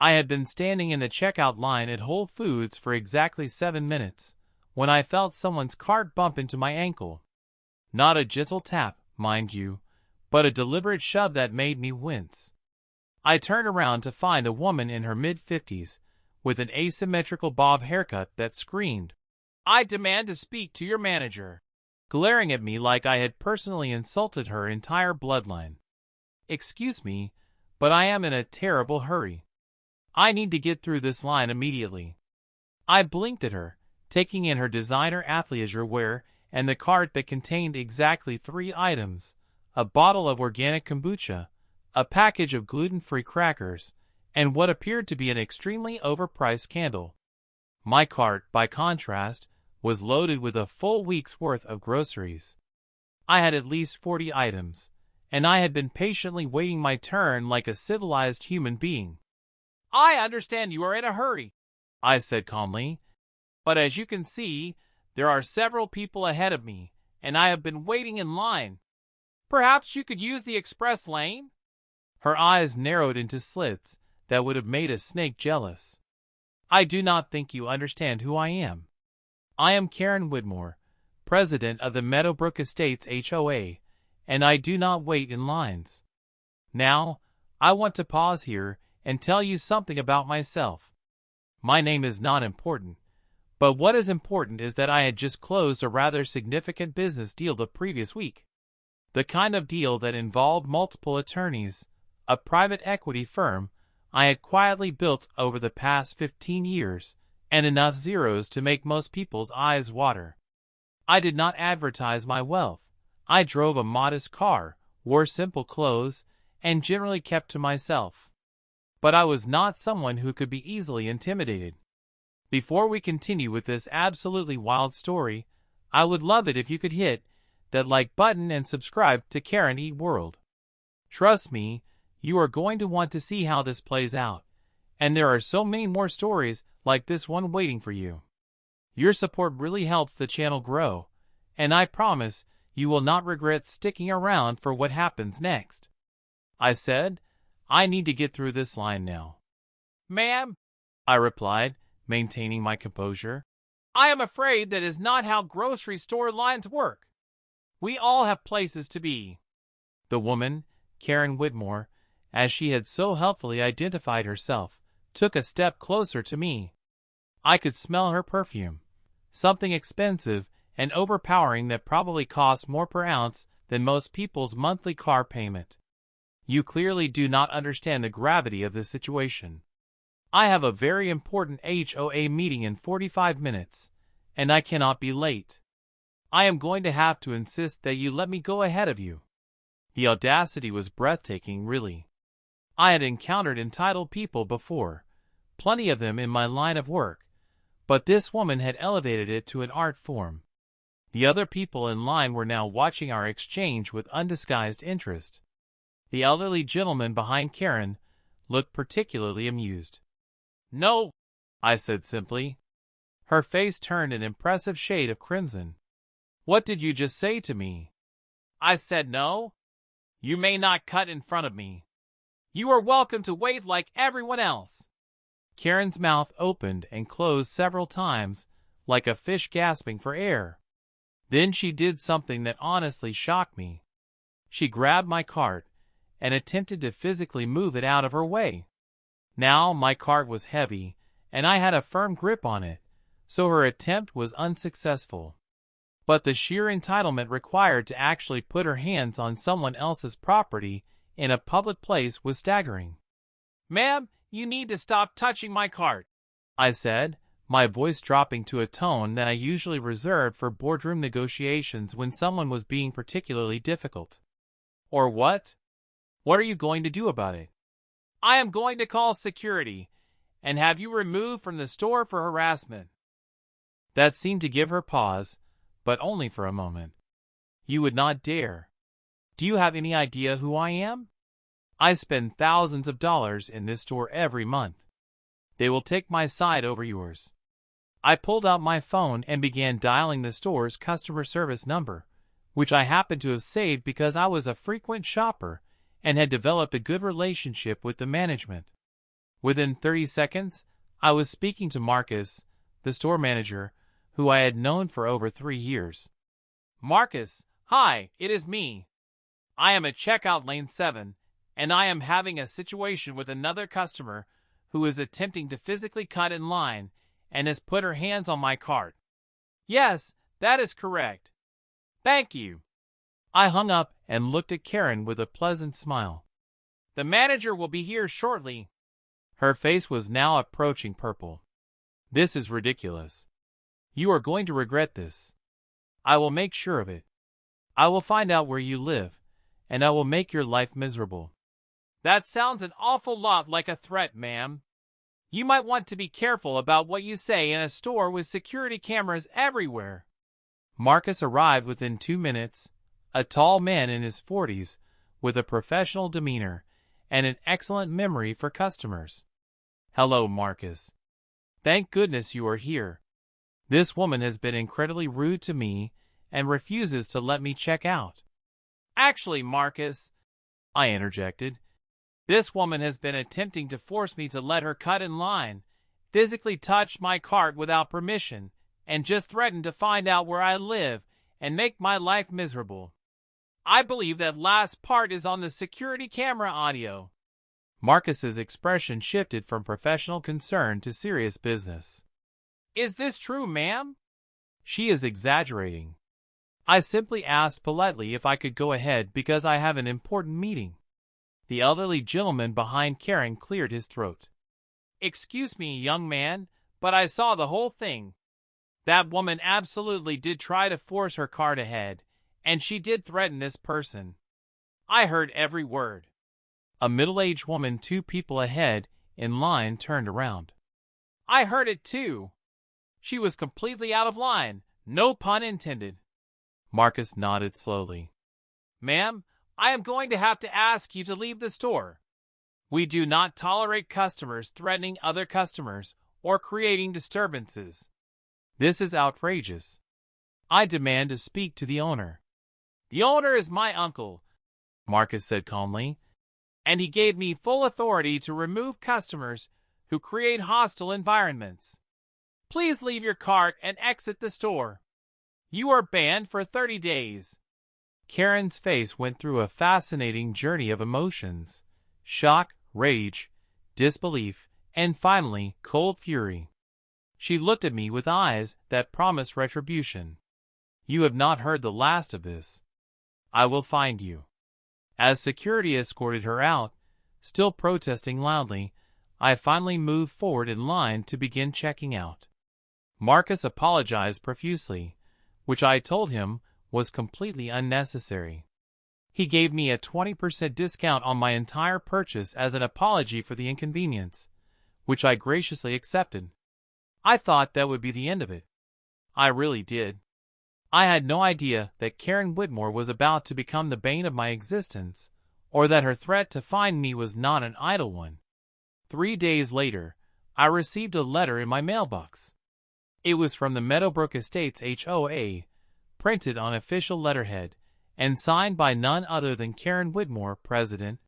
I had been standing in the checkout line at Whole Foods for exactly 7 minutes when I felt someone's cart bump into my ankle. Not a gentle tap, mind you, but a deliberate shove that made me wince. I turned around to find a woman in her mid-50s with an asymmetrical bob haircut that screamed, "I demand to speak to your manager," glaring at me like I had personally insulted her entire bloodline. "Excuse me, but I am in a terrible hurry. I need to get through this line immediately." I blinked at her, taking in her designer athleisure wear and the cart that contained exactly 3 items: a bottle of organic kombucha, a package of gluten-free crackers, and what appeared to be an extremely overpriced candle. My cart, by contrast, was loaded with a full week's worth of groceries. I had at least 40 items, and I had been patiently waiting my turn like a civilized human being. "I understand you are in a hurry," I said calmly, "but as you can see, there are several people ahead of me, and I have been waiting in line. Perhaps you could use the express lane?" Her eyes narrowed into slits that would have made a snake jealous. "I do not think you understand who I am. I am Karen Whitmore, president of the Meadowbrook Estates HOA, and I do not wait in lines. Now, I want to pause here and tell you something about myself. My name is not important, but what is important is that I had just closed a rather significant business deal the previous week. The kind of deal that involved multiple attorneys, a private equity firm I had quietly built over the past 15 years, and enough zeros to make most people's eyes water. I did not advertise my wealth. I drove a modest car, wore simple clothes, and generally kept to myself. But I was not someone who could be easily intimidated. Before we continue with this absolutely wild story, I would love it if you could hit that like button and subscribe to Karen E World. Trust me, you are going to want to see how this plays out, and there are so many more stories like this one waiting for you. Your support really helps the channel grow, and I promise you will not regret sticking around for what happens next. I said, "I need to get through this line now." "Ma'am," I replied, maintaining my composure, "I am afraid that is not how grocery store lines work. We all have places to be." The woman, Karen Whitmore, as she had so helpfully identified herself, took a step closer to me. I could smell her perfume, something expensive and overpowering that probably cost more per ounce than most people's monthly car payment. "You clearly do not understand the gravity of this situation. I have a very important HOA meeting in 45 minutes, and I cannot be late. I am going to have to insist that you let me go ahead of you." The audacity was breathtaking, really. I had encountered entitled people before, plenty of them in my line of work, but this woman had elevated it to an art form. The other people in line were now watching our exchange with undisguised interest. The elderly gentleman behind Karen looked particularly amused. "No," I said simply. Her face turned an impressive shade of crimson. "What did you just say to me?" "I said no. You may not cut in front of me. You are welcome to wait like everyone else." Karen's mouth opened and closed several times, like a fish gasping for air. Then she did something that honestly shocked me. She grabbed my cart and attempted to physically move it out of her way. Now my cart was heavy, and I had a firm grip on it, so her attempt was unsuccessful. But the sheer entitlement required to actually put her hands on someone else's property in a public place was staggering. "Ma'am, you need to stop touching my cart," I said, my voice dropping to a tone that I usually reserved for boardroom negotiations when someone was being particularly difficult. "Or what? What are you going to do about it?" "I am going to call security and have you removed from the store for harassment." That seemed to give her pause, but only for a moment. "You would not dare. Do you have any idea who I am? I spend thousands of dollars in this store every month. They will take my side over yours." I pulled out my phone and began dialing the store's customer service number, which I happened to have saved because I was a frequent shopper and had developed a good relationship with the management. Within 30 seconds, I was speaking to Marcus, the store manager, who I had known for over 3 years. Marcus, hi, it is me. I am at checkout lane 7, and I am having a situation with another customer who is attempting to physically cut in line and has put her hands on my cart. Yes, that is correct. Thank you. I hung up and looked at Karen with a pleasant smile. The manager will be here shortly. Her face was now approaching purple. This is ridiculous. You are going to regret this. I will make sure of it. I will find out where you live, and I will make your life miserable. That sounds an awful lot like a threat, ma'am. You might want to be careful about what you say in a store with security cameras everywhere. Marcus arrived within 2 minutes, a tall man in his 40s with a professional demeanor and an excellent memory for customers. Hello, Marcus. Thank goodness you are here. This woman has been incredibly rude to me and refuses to let me check out. Actually, Marcus, I interjected, this woman has been attempting to force me to let her cut in line, physically touch my cart without permission, and just threatened to find out where I live and make my life miserable. I believe that last part is on the security camera audio. Marcus's expression shifted from professional concern to serious business. Is this true, ma'am? She is exaggerating. I simply asked politely if I could go ahead because I have an important meeting. The elderly gentleman behind Karen cleared his throat. Excuse me, young man, but I saw the whole thing. That woman absolutely did try to force her cart ahead, and she did threaten this person. I heard every word. A middle-aged woman 2 people ahead in line turned around. I heard it too. She was completely out of line, no pun intended. Marcus nodded slowly. Ma'am, I am going to have to ask you to leave the store. We do not tolerate customers threatening other customers or creating disturbances. This is outrageous. I demand to speak to the owner. The owner is my uncle, Marcus said calmly, and he gave me full authority to remove customers who create hostile environments. Please leave your cart and exit the store. You are banned for 30 days. Karen's face went through a fascinating journey of emotions: shock, rage, disbelief, and finally, cold fury. She looked at me with eyes that promised retribution. You have not heard the last of this. I will find you. As security escorted her out, still protesting loudly, I finally moved forward in line to begin checking out. Marcus apologized profusely, which I told him was completely unnecessary. He gave me a 20% discount on my entire purchase as an apology for the inconvenience, which I graciously accepted. I thought that would be the end of it. I really did. I had no idea that Karen Whitmore was about to become the bane of my existence, or that her threat to find me was not an idle one. 3 days later, I received a letter in my mailbox. It was from the Meadowbrook Estates HOA, printed on official letterhead, and signed by none other than Karen Whitmore, President.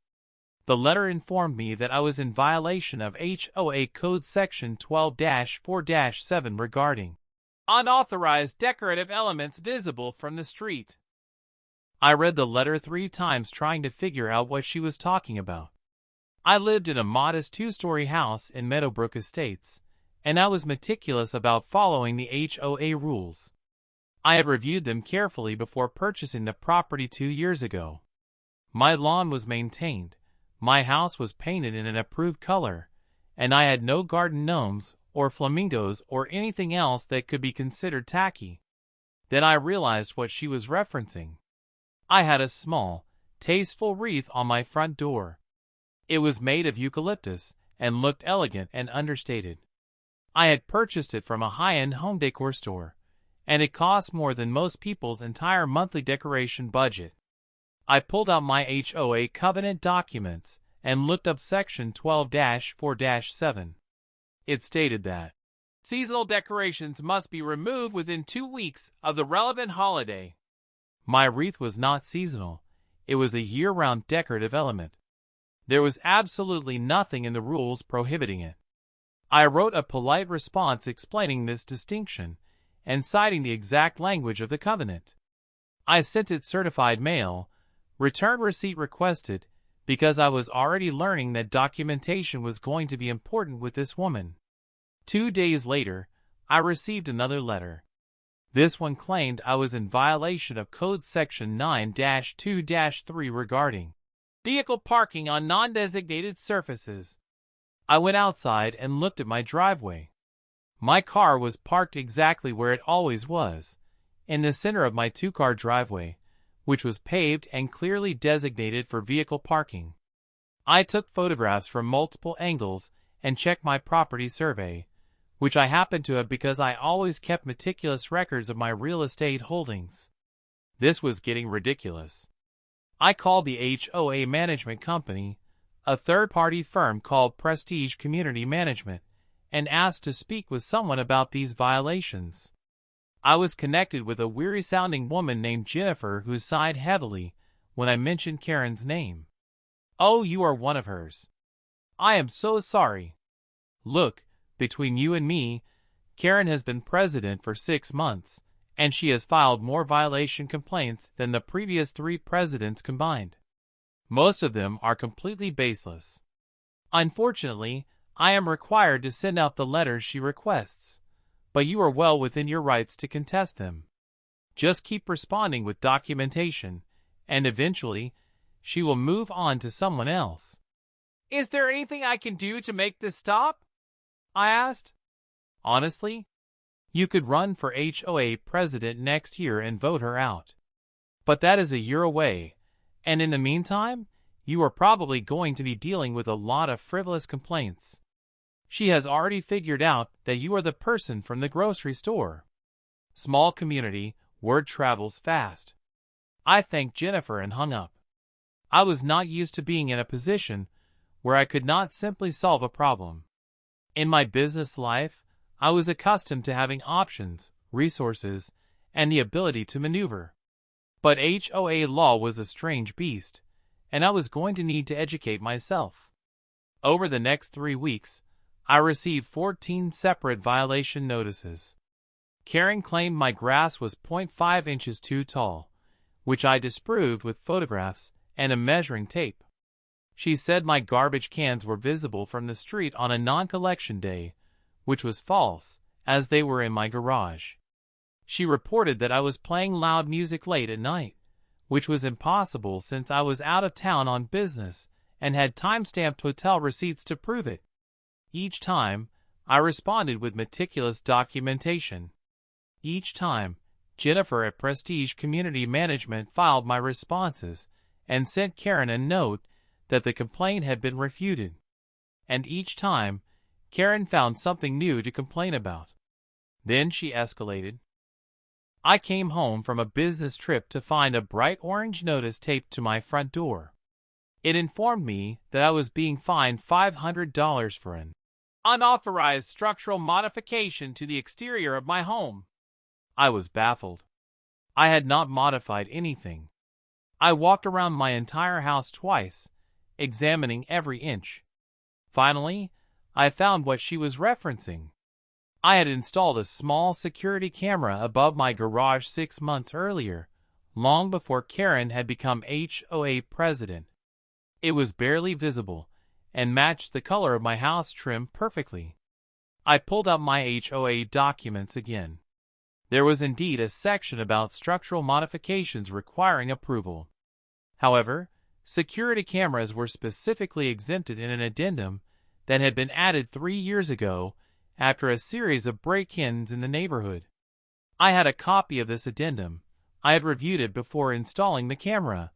The letter informed me that I was in violation of HOA Code Section 12-4-7 regarding unauthorized decorative elements visible from the street. I read the letter 3 times trying to figure out what she was talking about. I lived in a modest 2-story house in Meadowbrook Estates, and I was meticulous about following the HOA rules. I had reviewed them carefully before purchasing the property 2 years ago. My lawn was maintained, my house was painted in an approved color, and I had no garden gnomes or flamingos or anything else that could be considered tacky. Then I realized what she was referencing. I had a small, tasteful wreath on my front door. It was made of eucalyptus and looked elegant and understated. I had purchased it from a high-end home decor store, and it cost more than most people's entire monthly decoration budget. I pulled out my HOA covenant documents and looked up Section 12-4-7. It stated that seasonal decorations must be removed within 2 weeks of the relevant holiday. My wreath was not seasonal. It was a year-round decorative element. There was absolutely nothing in the rules prohibiting it. I wrote a polite response explaining this distinction and citing the exact language of the covenant. I sent it certified mail, return receipt requested, because I was already learning that documentation was going to be important with this woman. 2 days later, I received another letter. This one claimed I was in violation of Code Section 9-2-3 regarding vehicle parking on non-designated surfaces. I went outside and looked at my driveway. My car was parked exactly where it always was, in the center of my two-car driveway, which was paved and clearly designated for vehicle parking. I took photographs from multiple angles and checked my property survey, which I happened to have because I always kept meticulous records of my real estate holdings. This was getting ridiculous. I called the HOA management company, a third-party firm called Prestige Community Management, and asked to speak with someone about these violations. I was connected with a weary-sounding woman named Jennifer who sighed heavily when I mentioned Karen's name. "Oh, you are one of hers. I am so sorry. Look, between you and me, Karen has been president for 6 months, and she has filed more violation complaints than the previous 3 presidents combined. Most of them are completely baseless. Unfortunately, I am required to send out the letters she requests, but you are well within your rights to contest them. Just keep responding with documentation, and eventually, she will move on to someone else." "Is there anything I can do to make this stop?" I asked. "Honestly, you could run for HOA president next year and vote her out. But that is a year away, and in the meantime, you are probably going to be dealing with a lot of frivolous complaints. She has already figured out that you are the person from the grocery store. Small community, word travels fast." I thanked Jennifer and hung up. I was not used to being in a position where I could not simply solve a problem. In my business life, I was accustomed to having options, resources, and the ability to maneuver. But HOA law was a strange beast, and I was going to need to educate myself. Over the next 3 weeks, I received 14 separate violation notices. Karen claimed my grass was 0.5 inches too tall, which I disproved with photographs and a measuring tape. She said my garbage cans were visible from the street on a non-collection day, which was false, as they were in my garage. She reported that I was playing loud music late at night, which was impossible since I was out of town on business and had time-stamped hotel receipts to prove it. Each time, I responded with meticulous documentation. Each time, Jennifer at Prestige Community Management filed my responses and sent Karen a note that the complaint had been refuted. And each time, Karen found something new to complain about. Then she escalated. I came home from a business trip to find a bright orange notice taped to my front door. It informed me that I was being fined $500 for an unauthorized structural modification to the exterior of my home. I was baffled. I had not modified anything. I walked around my entire house twice, examining every inch. Finally, I found what she was referencing. I had installed a small security camera above my garage 6 months earlier, long before Karen had become HOA president. It was barely visible and matched the color of my house trim perfectly. I pulled out my HOA documents again. There was indeed a section about structural modifications requiring approval. However, security cameras were specifically exempted in an addendum that had been added 3 years ago after a series of break-ins in the neighborhood. I had a copy of this addendum. I had reviewed it before installing the camera,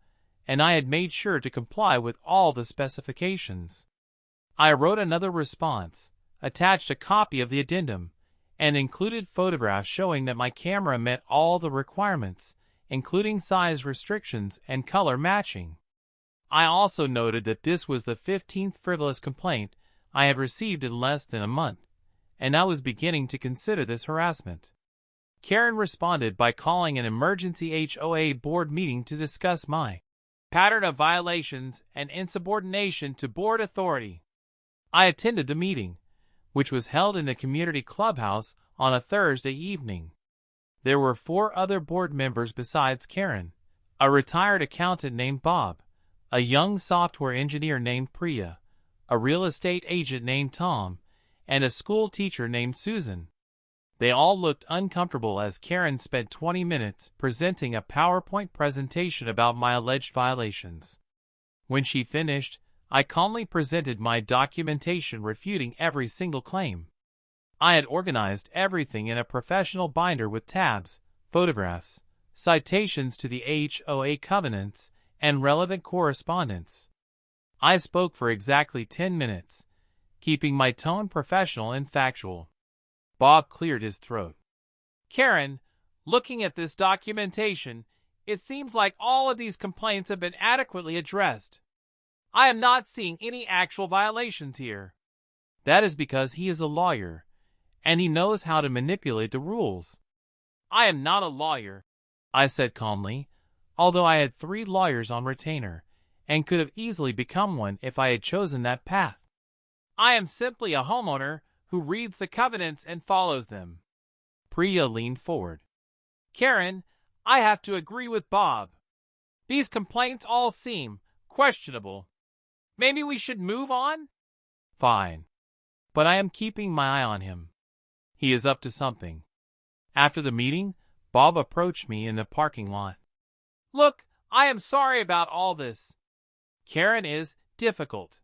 and I had made sure to comply with all the specifications. I wrote another response, attached a copy of the addendum, and included photographs showing that my camera met all the requirements, including size restrictions and color matching. I also noted that this was the 15th frivolous complaint I had received in less than a month, and I was beginning to consider this harassment. Karen responded by calling an emergency HOA board meeting to discuss my pattern of violations and insubordination to board authority. I attended the meeting, which was held in the community clubhouse on a Thursday evening. There were 4 other board members besides Karen, a retired accountant named Bob, a young software engineer named Priya, a real estate agent named Tom, and a school teacher named Susan. They all looked uncomfortable as Karen spent 20 minutes presenting a PowerPoint presentation about my alleged violations. When she finished, I calmly presented my documentation refuting every single claim. I had organized everything in a professional binder with tabs, photographs, citations to the HOA covenants, and relevant correspondence. I spoke for exactly 10 minutes, keeping my tone professional and factual. Bob cleared his throat. Karen, looking at this documentation, it seems like all of these complaints have been adequately addressed. I am not seeing any actual violations here. That is because he is a lawyer, and he knows how to manipulate the rules. I am not a lawyer, I said calmly, although I had 3 lawyers on retainer, and could have easily become one if I had chosen that path. I am simply a homeowner who reads the covenants and follows them. Priya leaned forward. Karen, I have to agree with Bob. These complaints all seem questionable. Maybe we should move on? Fine. But I am keeping my eye on him. He is up to something. After the meeting, Bob approached me in the parking lot. Look, I am sorry about all this. Karen is difficult.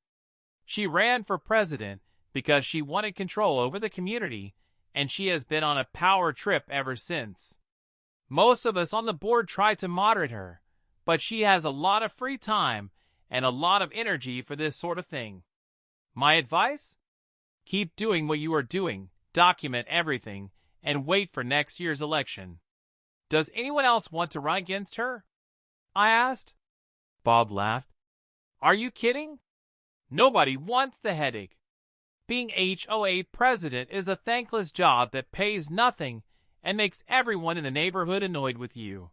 She ran for president because she wanted control over the community, and she has been on a power trip ever since. Most of us on the board try to moderate her, but she has a lot of free time and a lot of energy for this sort of thing. My advice? Keep doing what you are doing, document everything, and wait for next year's election. Does anyone else want to run against her? I asked. Bob laughed. Are you kidding? Nobody wants the headache. Being HOA president is a thankless job that pays nothing and makes everyone in the neighborhood annoyed with you.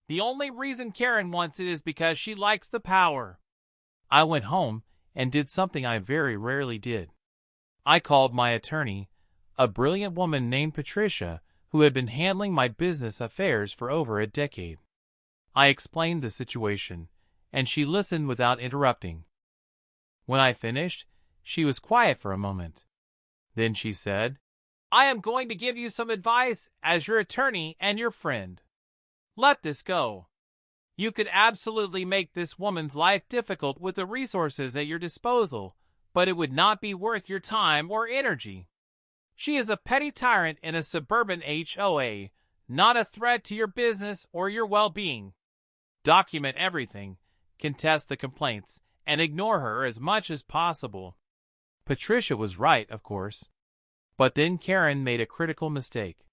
The only reason Karen wants it is because she likes the power. I went home and did something I very rarely did. I called my attorney, a brilliant woman named Patricia, who had been handling my business affairs for over a decade. I explained the situation, and she listened without interrupting. When I finished, she was quiet for a moment. Then she said, I am going to give you some advice as your attorney and your friend. Let this go. You could absolutely make this woman's life difficult with the resources at your disposal, but it would not be worth your time or energy. She is a petty tyrant in a suburban HOA, not a threat to your business or your well-being. Document everything, contest the complaints, and ignore her as much as possible. Patricia was right, of course. But then Karen made a critical mistake.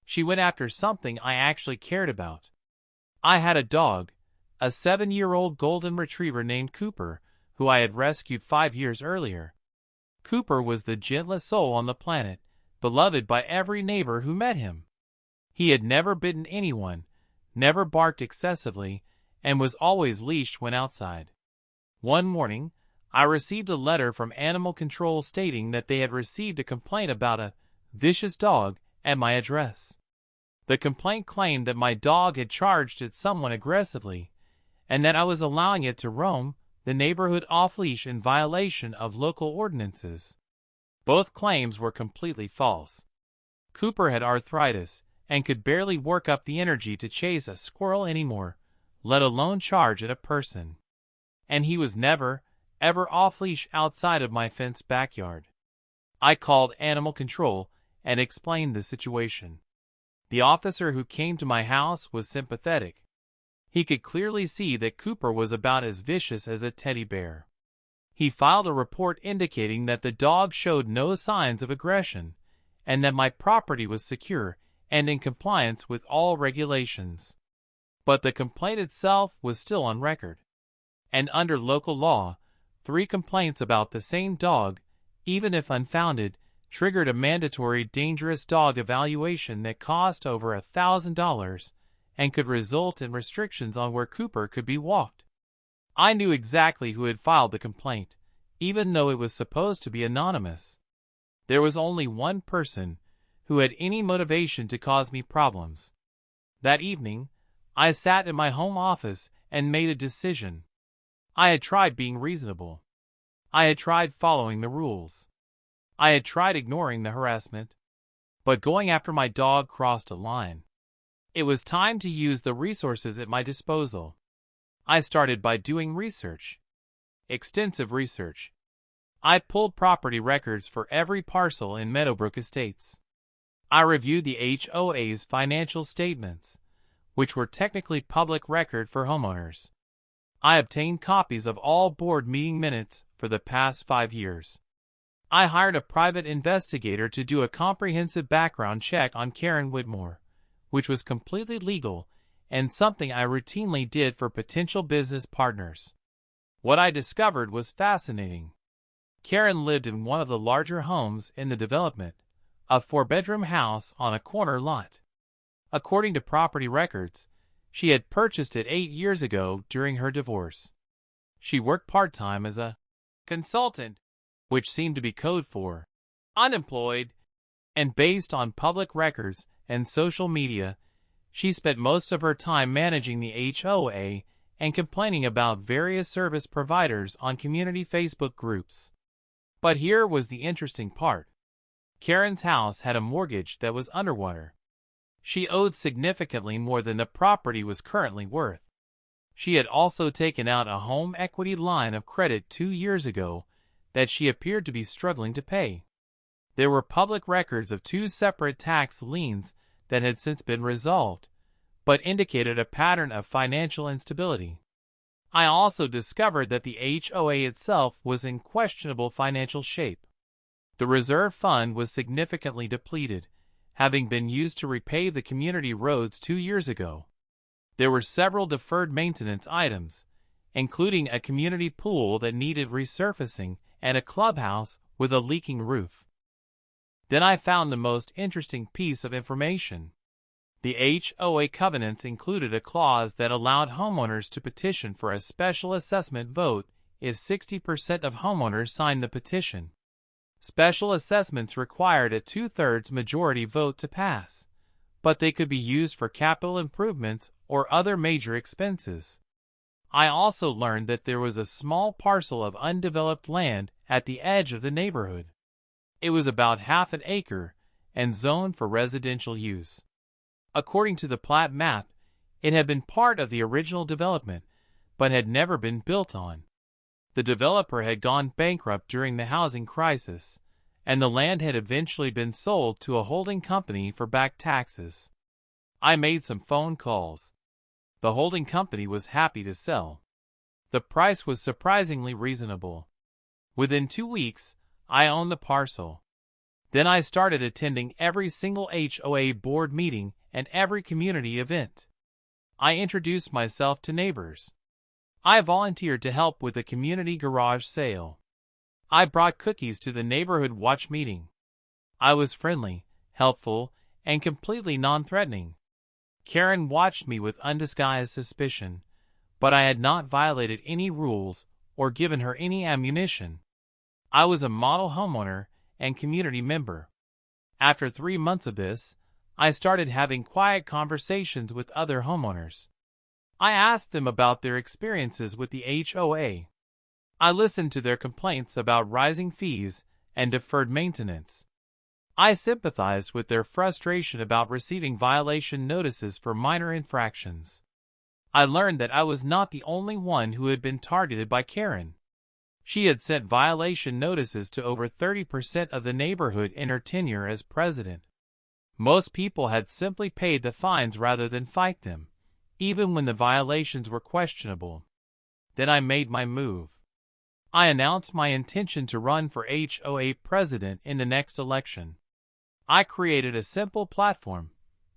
She went after something I actually cared about. I had a dog, a 7-year-old golden retriever named Cooper, who I had rescued 5 years earlier. Cooper was the gentlest soul on the planet, beloved by every neighbor who met him. He had never bitten anyone, never barked excessively, and was always leashed when outside. One morning, I received a letter from Animal Control stating that they had received a complaint about a vicious dog at my address. The complaint claimed that my dog had charged at someone aggressively, and that I was allowing it to roam the neighborhood off-leash in violation of local ordinances. Both claims were completely false. Cooper had arthritis and could barely work up the energy to chase a squirrel anymore, let alone charge at a person. And he was never, ever off-leash outside of my fenced backyard. I called Animal Control and explained the situation. The officer who came to my house was sympathetic. He could clearly see that Cooper was about as vicious as a teddy bear. He filed a report indicating that the dog showed no signs of aggression, and that my property was secure and in compliance with all regulations. But the complaint itself was still on record. And under local law, 3 complaints about the same dog, even if unfounded, triggered a mandatory dangerous dog evaluation that cost over $1,000 and could result in restrictions on where Cooper could be walked. I knew exactly who had filed the complaint, even though it was supposed to be anonymous. There was only one person who had any motivation to cause me problems. That evening, I sat in my home office and made a decision. I had tried being reasonable. I had tried following the rules. I had tried ignoring the harassment. But going after my dog crossed a line. It was time to use the resources at my disposal. I started by doing research. Extensive research. I pulled property records for every parcel in Meadowbrook Estates. I reviewed the HOA's financial statements, which were technically public record for homeowners. I obtained copies of all board meeting minutes for the past 5 years. I hired a private investigator to do a comprehensive background check on Karen Whitmore, which was completely legal and something I routinely did for potential business partners. What I discovered was fascinating. Karen lived in one of the larger homes in the development, a 4-bedroom house on a corner lot. According to property records, she had purchased it 8 years ago during her divorce. She worked part-time as a consultant, which seemed to be code for unemployed, and based on public records and social media, she spent most of her time managing the HOA and complaining about various service providers on community Facebook groups. But here was the interesting part. Karen's house had a mortgage that was underwater. She owed significantly more than the property was currently worth. She had also taken out a home equity line of credit 2 years ago that she appeared to be struggling to pay. There were public records of 2 separate tax liens that had since been resolved, but indicated a pattern of financial instability. I also discovered that the HOA itself was in questionable financial shape. The reserve fund was significantly depleted, having been used to repave the community roads 2 years ago. There were several deferred maintenance items, including a community pool that needed resurfacing and a clubhouse with a leaking roof. Then I found the most interesting piece of information. The HOA covenants included a clause that allowed homeowners to petition for a special assessment vote if 60% of homeowners signed the petition. Special assessments required a 2/3 majority vote to pass, but they could be used for capital improvements or other major expenses. I also learned that there was a small parcel of undeveloped land at the edge of the neighborhood. It was about half an acre and zoned for residential use. According to the plat map, it had been part of the original development, but had never been built on. The developer had gone bankrupt during the housing crisis, and the land had eventually been sold to a holding company for back taxes. I made some phone calls. The holding company was happy to sell. The price was surprisingly reasonable. Within 2 weeks, I owned the parcel. Then I started attending every single HOA board meeting and every community event. I introduced myself to neighbors. I volunteered to help with the community garage sale. I brought cookies to the neighborhood watch meeting. I was friendly, helpful, and completely non-threatening. Karen watched me with undisguised suspicion, but I had not violated any rules or given her any ammunition. I was a model homeowner and community member. After 3 months of this, I started having quiet conversations with other homeowners. I asked them about their experiences with the HOA. I listened to their complaints about rising fees and deferred maintenance. I sympathized with their frustration about receiving violation notices for minor infractions. I learned that I was not the only one who had been targeted by Karen. She had sent violation notices to over 30% of the neighborhood in her tenure as president. Most people had simply paid the fines rather than fight them, even when the violations were questionable. Then I made my move. I announced my intention to run for HOA president in the next election. I created a simple platform: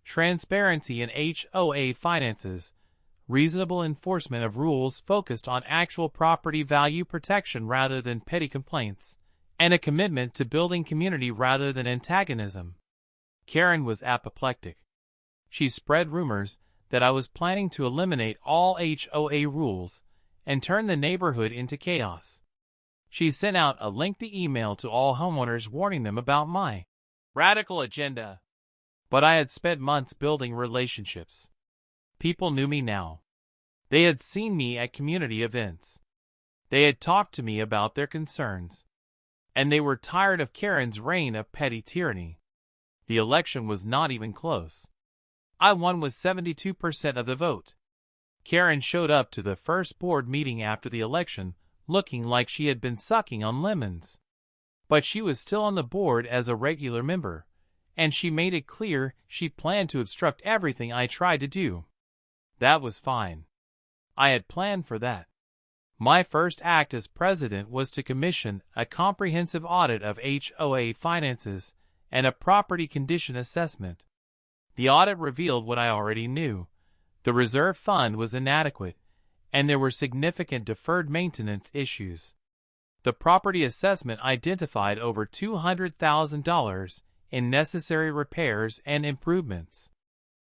transparency in HOA finances, reasonable enforcement of rules focused on actual property value protection rather than petty complaints, and a commitment to building community rather than antagonism. Karen was apoplectic. She spread rumors that I was planning to eliminate all HOA rules and turn the neighborhood into chaos. She sent out a lengthy email to all homeowners warning them about my radical agenda. But I had spent months building relationships. People knew me now. They had seen me at community events. They had talked to me about their concerns. And they were tired of Karen's reign of petty tyranny. The election was not even close. I won with 72% of the vote. Karen showed up to the first board meeting after the election looking like she had been sucking on lemons. But she was still on the board as a regular member, and she made it clear she planned to obstruct everything I tried to do. That was fine. I had planned for that. My first act as president was to commission a comprehensive audit of HOA finances and a property condition assessment. The audit revealed what I already knew. The reserve fund was inadequate, and there were significant deferred maintenance issues. The property assessment identified over $200,000 in necessary repairs and improvements.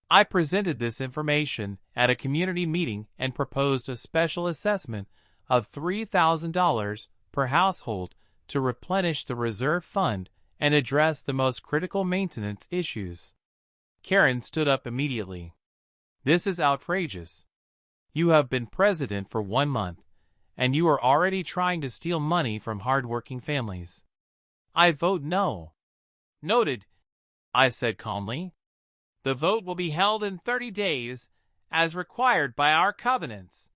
I presented this information at a community meeting and proposed a special assessment of $3,000 per household to replenish the reserve fund and address the most critical maintenance issues. Karen stood up immediately. "This is outrageous. You have been president for 1 month, and you are already trying to steal money from hardworking families. I vote no." "Noted," I said calmly. "The vote will be held in 30 days, as required by our covenants.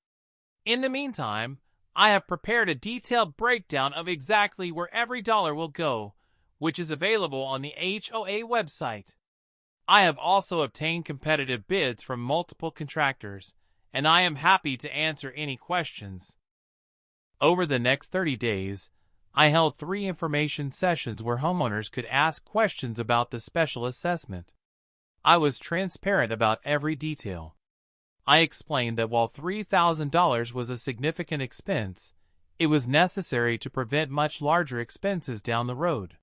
In the meantime, I have prepared a detailed breakdown of exactly where every dollar will go, which is available on the HOA website. I have also obtained competitive bids from multiple contractors, and I am happy to answer any questions." Over the next 30 days, I held 3 information sessions where homeowners could ask questions about the special assessment. I was transparent about every detail. I explained that while $3,000 was a significant expense, it was necessary to prevent much larger expenses down the road.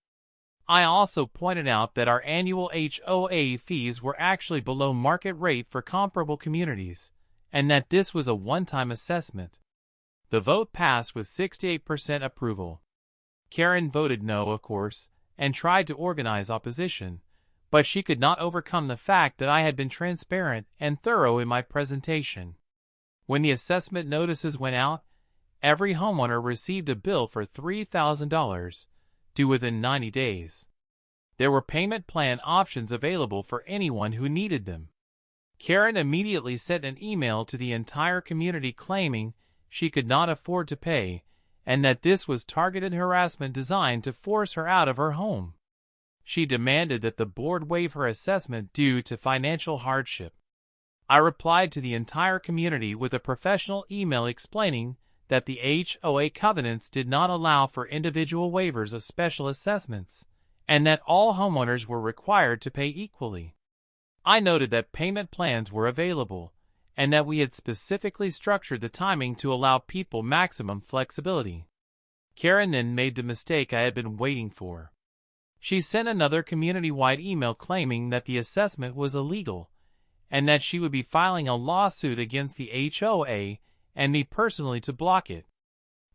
I also pointed out that our annual HOA fees were actually below market rate for comparable communities, and that this was a one-time assessment. The vote passed with 68% approval. Karen voted no, of course, and tried to organize opposition, but she could not overcome the fact that I had been transparent and thorough in my presentation. When the assessment notices went out, every homeowner received a bill for $3,000, due within 90 days. There were payment plan options available for anyone who needed them. Karen immediately sent an email to the entire community claiming she could not afford to pay, and that this was targeted harassment designed to force her out of her home. She demanded that the board waive her assessment due to financial hardship. I replied to the entire community with a professional email explaining that the HOA covenants did not allow for individual waivers of special assessments, and that all homeowners were required to pay equally. I noted that payment plans were available, and that we had specifically structured the timing to allow people maximum flexibility. Karen then made the mistake I had been waiting for. She sent another community-wide email claiming that the assessment was illegal, and that she would be filing a lawsuit against the HOA and me personally to block it.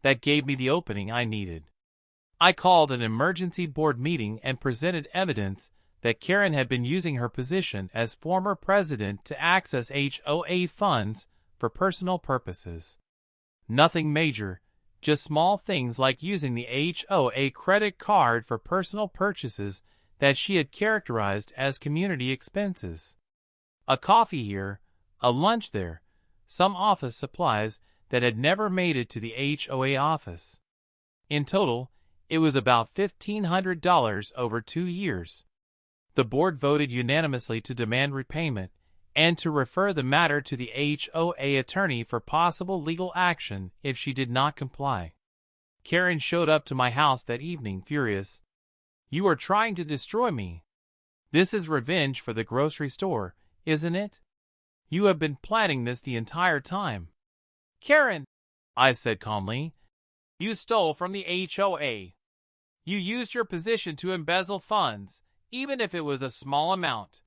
That gave me the opening I needed. I called an emergency board meeting and presented evidence that Karen had been using her position as former president to access HOA funds for personal purposes. Nothing major, just small things like using the HOA credit card for personal purchases that she had characterized as community expenses. A coffee here, a lunch there, some office supplies that had never made it to the HOA office. In total, it was about $1,500 over 2 years. The board voted unanimously to demand repayment and to refer the matter to the HOA attorney for possible legal action if she did not comply. Karen showed up to my house that evening furious. "You are trying to destroy me. This is revenge for the grocery store, isn't it? You have been planning this the entire time." "Karen," I said calmly, "you stole from the HOA. You used your position to embezzle funds, even if it was a small amount.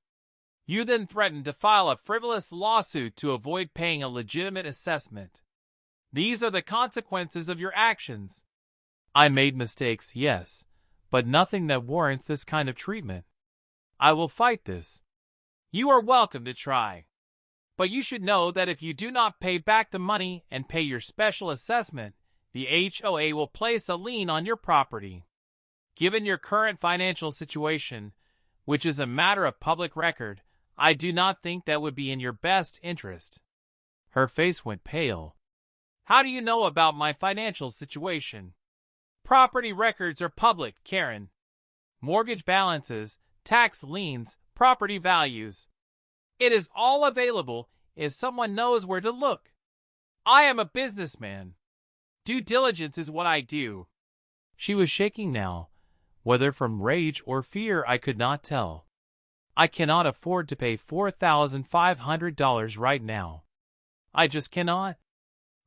You then threatened to file a frivolous lawsuit to avoid paying a legitimate assessment. These are the consequences of your actions. I made mistakes, yes, but nothing that warrants this kind of treatment. I will fight this. You are welcome to try. But you should know that if you do not pay back the money and pay your special assessment, the HOA will place a lien on your property. Given your current financial situation, which is a matter of public record, I do not think that would be in your best interest. Her face went pale. How do you know about my financial situation? Property records are public, Karen. Mortgage balances, tax liens, property values. It is all available if someone knows where to look. I am a businessman. Due diligence is what I do. She was shaking now, whether from rage or fear I could not tell. I cannot afford to pay $4,500 right now. I just cannot.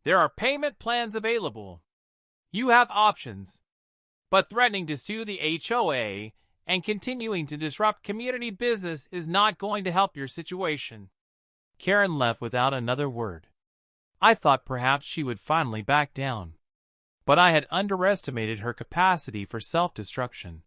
There are payment plans available. You have options. But threatening to sue the HOA and continuing to disrupt community business is not going to help your situation. Karen left without another word. I thought perhaps she would finally back down. But I had underestimated her capacity for self-destruction.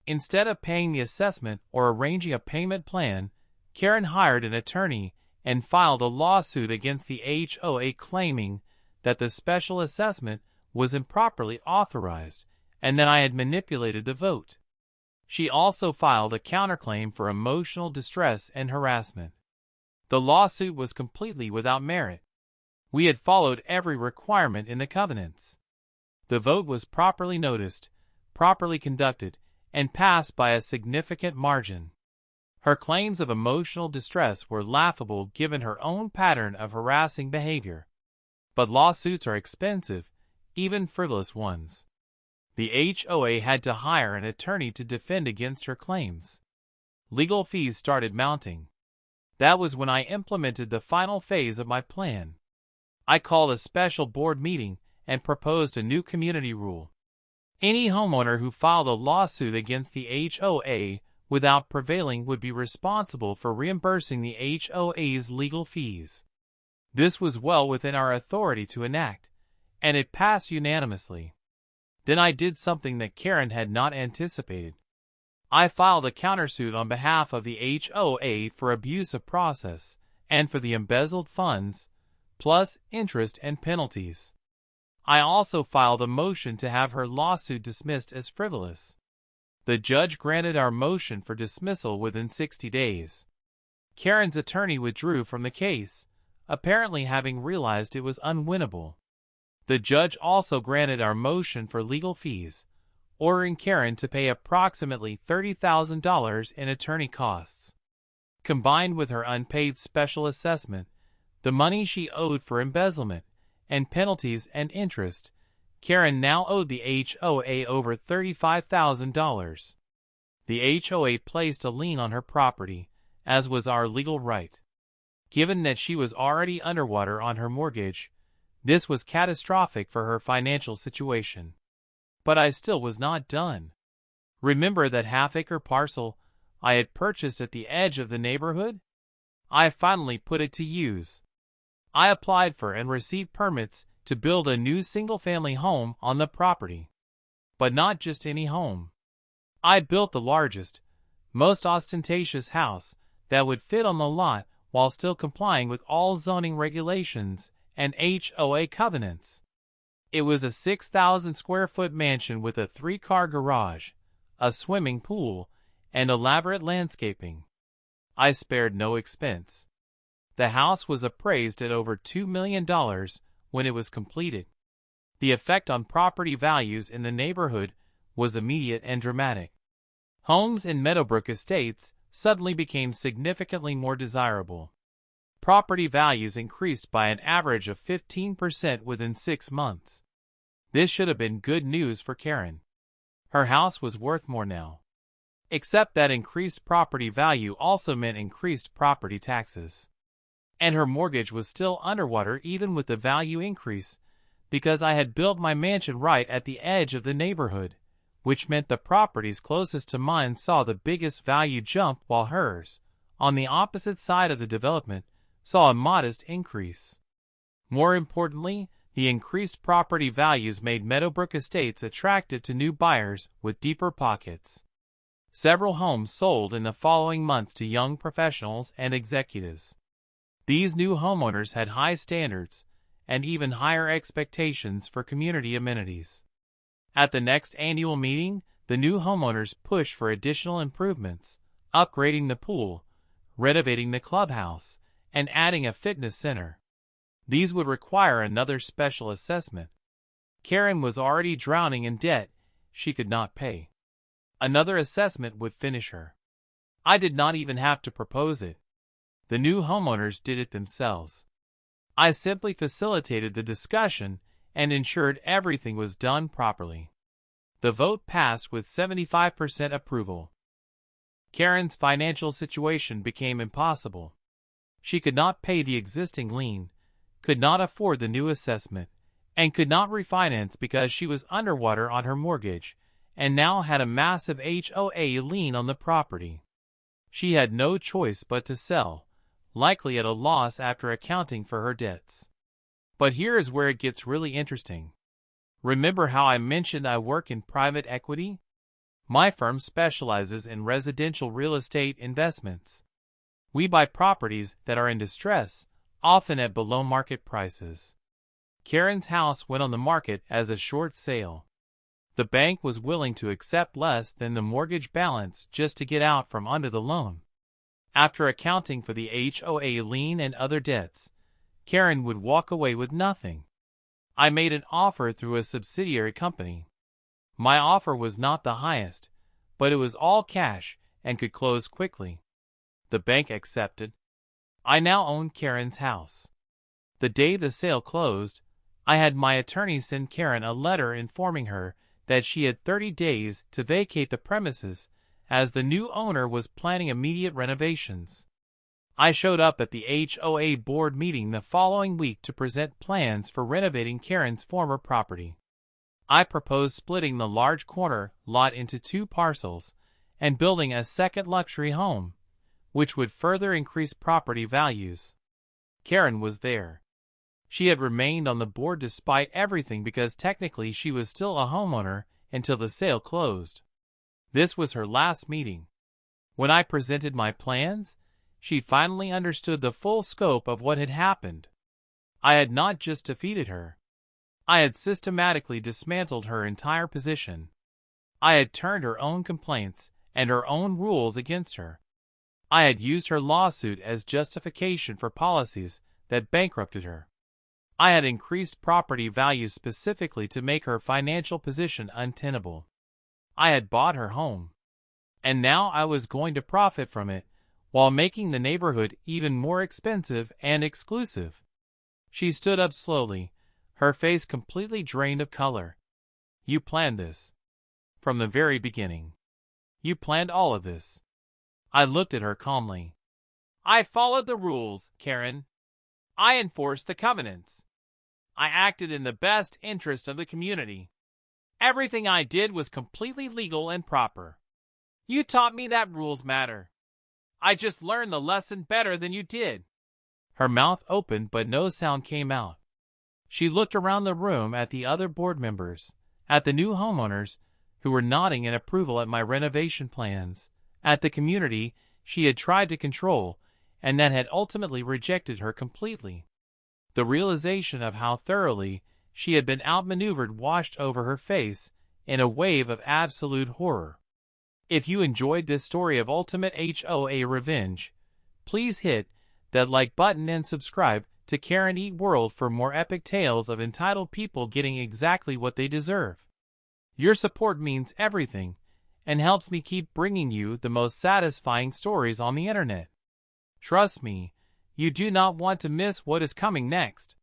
Instead of paying the assessment or arranging a payment plan, Karen hired an attorney and filed a lawsuit against the HOA claiming that the special assessment was improperly authorized and that I had manipulated the vote. She also filed a counterclaim for emotional distress and harassment. The lawsuit was completely without merit. We had followed every requirement in the covenants. The vote was properly noticed, properly conducted, and passed by a significant margin. Her claims of emotional distress were laughable given her own pattern of harassing behavior. But lawsuits are expensive, even frivolous ones. The HOA had to hire an attorney to defend against her claims. Legal fees started mounting. That was when I implemented the final phase of my plan. I called a special board meeting and proposed a new community rule. Any homeowner who filed a lawsuit against the HOA without prevailing would be responsible for reimbursing the HOA's legal fees. This was well within our authority to enact, and it passed unanimously. Then I did something that Karen had not anticipated. I filed a countersuit on behalf of the HOA for abuse of process and for the embezzled funds, plus interest and penalties. I also filed a motion to have her lawsuit dismissed as frivolous. The judge granted our motion for dismissal within 60 days. Karen's attorney withdrew from the case, apparently having realized it was unwinnable. The judge also granted our motion for legal fees, ordering Karen to pay approximately $30,000 in attorney costs. Combined with her unpaid special assessment, the money she owed for embezzlement, and penalties and interest, Karen now owed the HOA over $35,000. The HOA placed a lien on her property, as was our legal right. Given that she was already underwater on her mortgage, this was catastrophic for her financial situation. But I still was not done. Remember that half-acre parcel I had purchased at the edge of the neighborhood? I finally put it to use. I applied for and received permits to build a new single-family home on the property. But not just any home. I built the largest, most ostentatious house that would fit on the lot while still complying with all zoning regulations and HOA covenants. It was a 6,000-square-foot mansion with a 3-car garage, a swimming pool, and elaborate landscaping. I spared no expense. The house was appraised at over $2 million when it was completed. The effect on property values in the neighborhood was immediate and dramatic. Homes in Meadowbrook Estates suddenly became significantly more desirable. Property values increased by an average of 15% within 6 months. This should have been good news for Karen. Her house was worth more now. Except that increased property value also meant increased property taxes. And her mortgage was still underwater even with the value increase, because I had built my mansion right at the edge of the neighborhood, which meant the properties closest to mine saw the biggest value jump while hers, on the opposite side of the development, saw a modest increase. More importantly, the increased property values made Meadowbrook Estates attractive to new buyers with deeper pockets. Several homes sold in the following months to young professionals and executives. These new homeowners had high standards and even higher expectations for community amenities. At the next annual meeting, the new homeowners pushed for additional improvements, upgrading the pool, renovating the clubhouse, and adding a fitness center. These would require another special assessment. Karen was already drowning in debt she could not pay. Another assessment would finish her. I did not even have to propose it. The new homeowners did it themselves. I simply facilitated the discussion and ensured everything was done properly. The vote passed with 75% approval. Karen's financial situation became impossible. She could not pay the existing lien, could not afford the new assessment, and could not refinance because she was underwater on her mortgage and now had a massive HOA lien on the property. She had no choice but to sell, likely at a loss after accounting for her debts. But here is where it gets really interesting. Remember how I mentioned I work in private equity? My firm specializes in residential real estate investments. We buy properties that are in distress, often at below market prices. Karen's house went on the market as a short sale. The bank was willing to accept less than the mortgage balance just to get out from under the loan. After accounting for the HOA lien and other debts, Karen would walk away with nothing. I made an offer through a subsidiary company. My offer was not the highest, but it was all cash and could close quickly. The bank accepted. I now own Karen's house. The day the sale closed, I had my attorney send Karen a letter informing her that she had 30 days to vacate the premises as the new owner was planning immediate renovations. I showed up at the HOA board meeting the following week to present plans for renovating Karen's former property. I proposed splitting the large corner lot into 2 parcels and building a second luxury home, which would further increase property values. Karen was there. She had remained on the board despite everything because technically she was still a homeowner until the sale closed. This was her last meeting. When I presented my plans, she finally understood the full scope of what had happened. I had not just defeated her. I had systematically dismantled her entire position. I had turned her own complaints and her own rules against her. I had used her lawsuit as justification for policies that bankrupted her. I had increased property values specifically to make her financial position untenable. I had bought her home. And now I was going to profit from it, while making the neighborhood even more expensive and exclusive. She stood up slowly, her face completely drained of color. You planned this. From the very beginning. You planned all of this. I looked at her calmly. I followed the rules, Karen. I enforced the covenants. I acted in the best interest of the community. Everything I did was completely legal and proper. You taught me that rules matter. I just learned the lesson better than you did. Her mouth opened but no sound came out. She looked around the room at the other board members, at the new homeowners who were nodding in approval at my renovation plans, at the community she had tried to control and that had ultimately rejected her completely. The realization of how thoroughly she had been outmaneuvered washed over her face in a wave of absolute horror. If you enjoyed this story of ultimate HOA revenge, please hit that like button and subscribe to Karen Eat World for more epic tales of entitled people getting exactly what they deserve. Your support means everything and helps me keep bringing you the most satisfying stories on the internet. Trust me, you do not want to miss what is coming next.